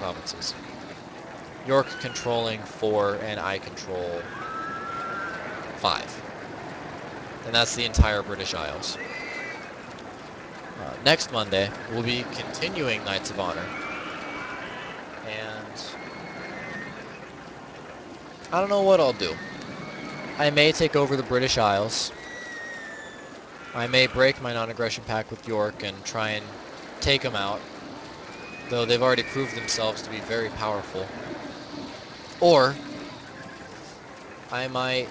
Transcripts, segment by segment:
provinces. York controlling 4, and I control 5. And that's the entire British Isles. Next Monday, we'll be continuing Knights of Honor. And I don't know what I'll do. I may take over the British Isles. I may break my non-aggression pact with York and try and take them out, though they've already proved themselves to be very powerful. Or I might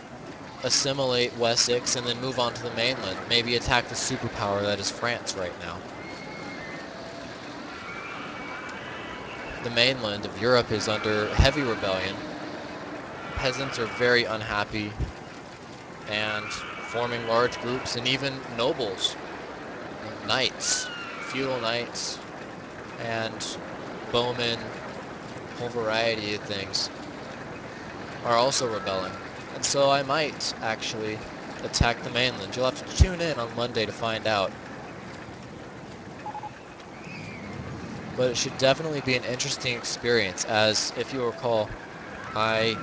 assimilate Wessex and then move on to the mainland, maybe attack the superpower that is France right now. The mainland of Europe is under heavy rebellion. Peasants are very unhappy and forming large groups, and even nobles, knights, feudal knights, and bowmen, a whole variety of things, are also rebelling. And so I might actually attack the mainland. You'll have to tune in on Monday to find out. But it should definitely be an interesting experience, as if you recall, I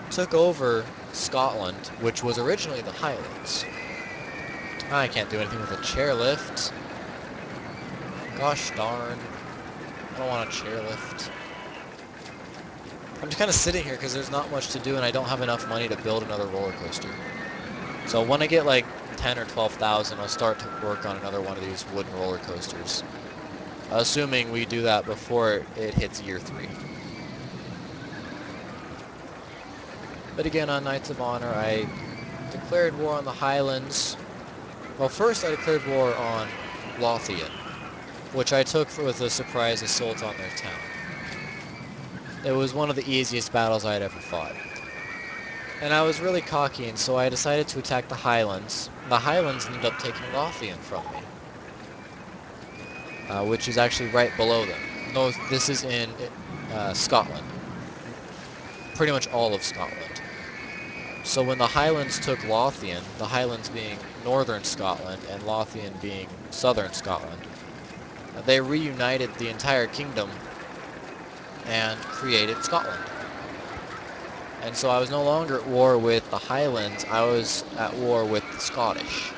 took over Scotland, which was originally the Highlands. I can't do anything with a chairlift. Gosh darn. I don't want a chairlift. I'm just kind of sitting here because there's not much to do and I don't have enough money to build another roller coaster. So when I get like 10 or 12,000, I'll start to work on another one of these wooden roller coasters. Assuming we do that before it hits year 3. But again, on Knights of Honor, I declared war on the Highlands. Well, first I declared war on Lothian, which I took with a surprise assault on their town. It was one of the easiest battles I had ever fought. And I was really cocky, and so I decided to attack the Highlands. The Highlands ended up taking Lothian from me, which is actually right below them. No, this is in Scotland. Pretty much all of Scotland. So when the Highlands took Lothian, the Highlands being northern Scotland and Lothian being southern Scotland, they reunited the entire kingdom and created Scotland. And so I was no longer at war with the Highlands, I was at war with the Scottish.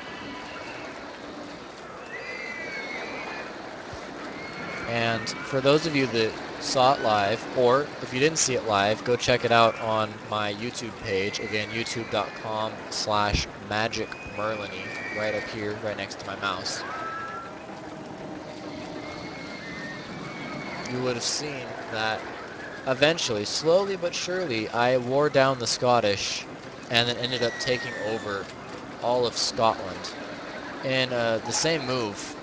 And for those of you that saw it live, or if you didn't see it live, go check it out on my YouTube page. Again, youtube.com/magicmerliny, right up here, right next to my mouse. You would have seen that eventually, slowly but surely, I wore down the Scottish and then ended up taking over all of Scotland. In the same move,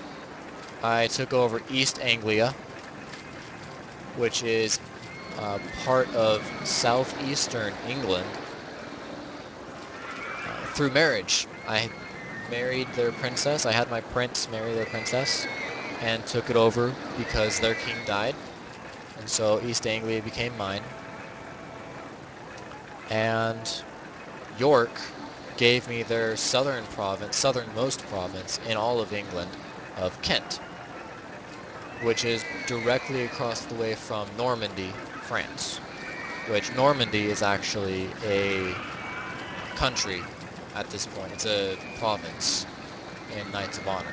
I took over East Anglia, which is part of southeastern England, through marriage. I married their princess. I had my prince marry their princess and took it over because their king died. And so East Anglia became mine. And York gave me their southernmost province in all of England of Kent, which is directly across the way from Normandy, France, which Normandy is actually a country at this point. It's a province in Knights of Honor.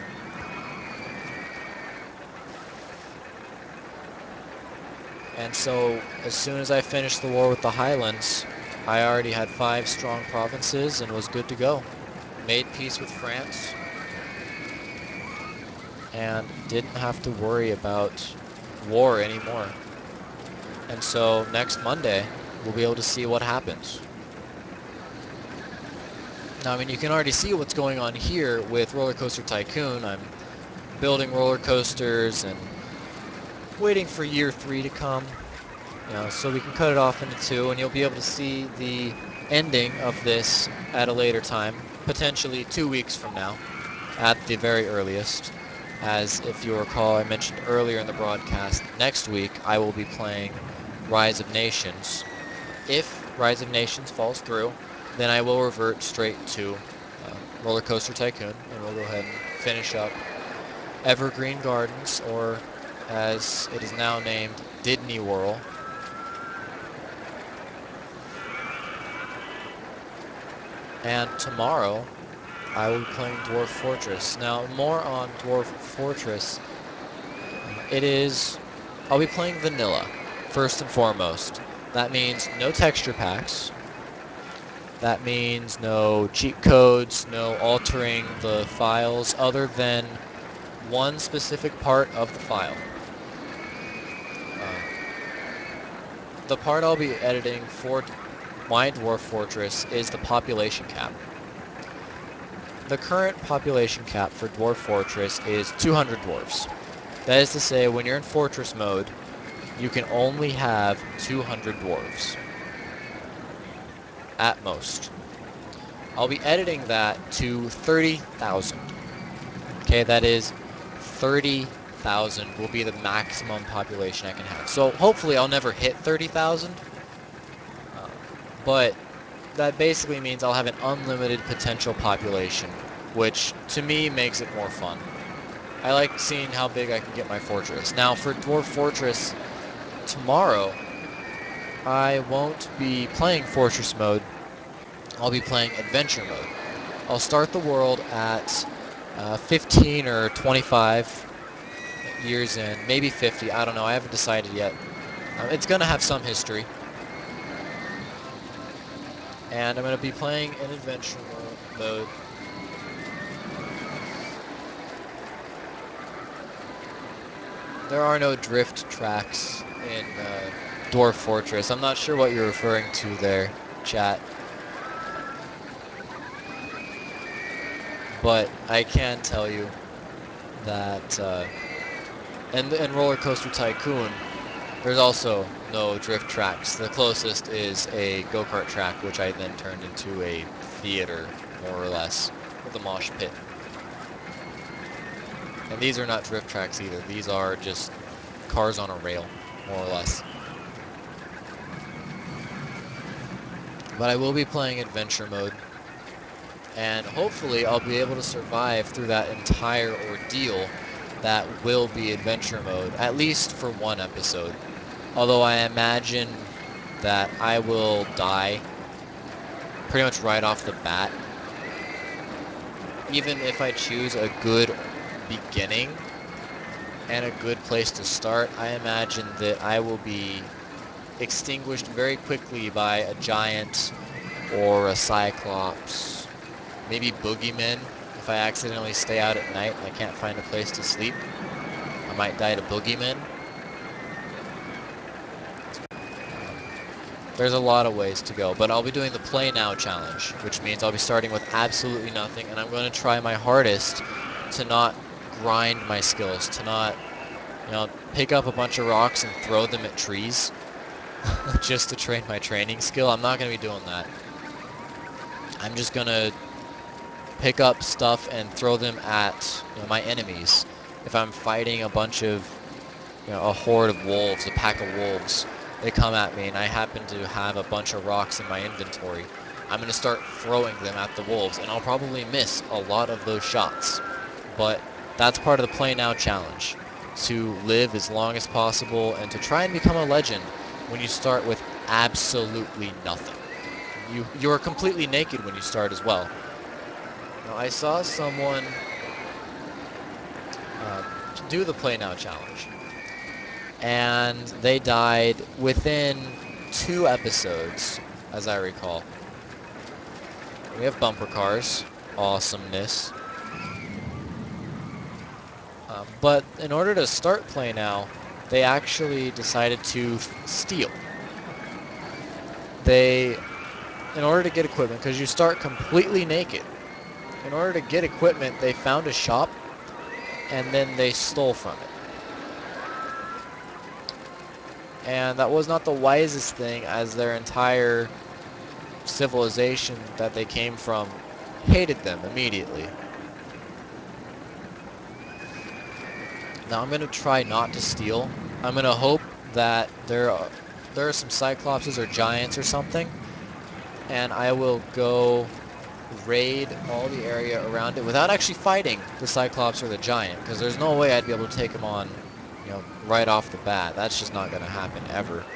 And so as soon as I finished the war with the Highlands, I already had 5 strong provinces and was good to go. Made peace with France and didn't have to worry about war anymore. And so next Monday, we'll be able to see what happens. Now, I mean, you can already see what's going on here with RollerCoaster Tycoon. I'm building roller coasters and waiting for year 3 to come, so we can cut it off into 2, and you'll be able to see the ending of this at a later time, potentially 2 weeks from now, at the very earliest. As if you recall, I mentioned earlier in the broadcast, next week I will be playing Rise of Nations. If Rise of Nations falls through, then I will revert straight to RollerCoaster Tycoon, and we'll go ahead and finish up Evergreen Gardens, or as it is now named Didney Whirl. And tomorrow, I will be playing Dwarf Fortress. Now, more on Dwarf Fortress. I'll be playing vanilla, first and foremost. That means no texture packs. That means no cheat codes, no altering the files other than one specific part of the file. The part I'll be editing for my Dwarf Fortress is the population cap. The current population cap for Dwarf Fortress is 200 dwarves. That is to say, when you're in Fortress mode, you can only have 200 dwarves. At most. I'll be editing that to 30,000. Okay, that is 30,000 will be the maximum population I can have. So hopefully I'll never hit 30,000. But that basically means I'll have an unlimited potential population, which to me makes it more fun. I like seeing how big I can get my fortress. Now for Dwarf Fortress tomorrow, I won't be playing Fortress mode. I'll be playing Adventure mode. I'll start the world at 15 or 25 years in, maybe 50, I don't know, I haven't decided yet. It's going to have some history. And I'm going to be playing in Adventure mode. There are no drift tracks in Dwarf Fortress. I'm not sure what you're referring to there, chat. But I can tell you that in RollerCoaster Tycoon, there's also no drift tracks. The closest is a go-kart track, which I then turned into a theater, more or less, with a mosh pit. And these are not drift tracks either. These are just cars on a rail, more or less. But I will be playing Adventure mode. And hopefully I'll be able to survive through that entire ordeal that will be Adventure mode, at least for one episode. Although I imagine that I will die pretty much right off the bat. Even if I choose a good beginning and a good place to start, I imagine that I will be extinguished very quickly by a giant or a cyclops, maybe boogeymen. If I accidentally stay out at night and I can't find a place to sleep, I might die to boogeymen. There's a lot of ways to go, but I'll be doing the Play Now challenge, which means I'll be starting with absolutely nothing, and I'm going to try my hardest to not grind my skills, to not, pick up a bunch of rocks and throw them at trees just to train my training skill. I'm not going to be doing that. I'm just going to pick up stuff and throw them at my enemies. If I'm fighting a bunch of, a horde of wolves, a pack of wolves, they come at me and I happen to have a bunch of rocks in my inventory, I'm going to start throwing them at the wolves, and I'll probably miss a lot of those shots. But that's part of the Play Now challenge, to live as long as possible and to try and become a legend when you start with absolutely nothing. You're completely naked when you start as well. Now, I saw someone do the Play Now challenge, and they died within 2 episodes, as I recall. We have bumper cars. Awesomeness. But in order to start Play Now, they actually decided to steal. In order to get equipment, because you start completely naked, in order to get equipment, they found a shop, and then they stole from it. And that was not the wisest thing, as their entire civilization that they came from hated them immediately. Now I'm going to try not to steal. I'm going to hope that there are some cyclopses or giants or something, and I will go raid all the area around it without actually fighting the cyclops or the giant, because there's no way I'd be able to take them on, right off the bat. That's just not going to happen ever.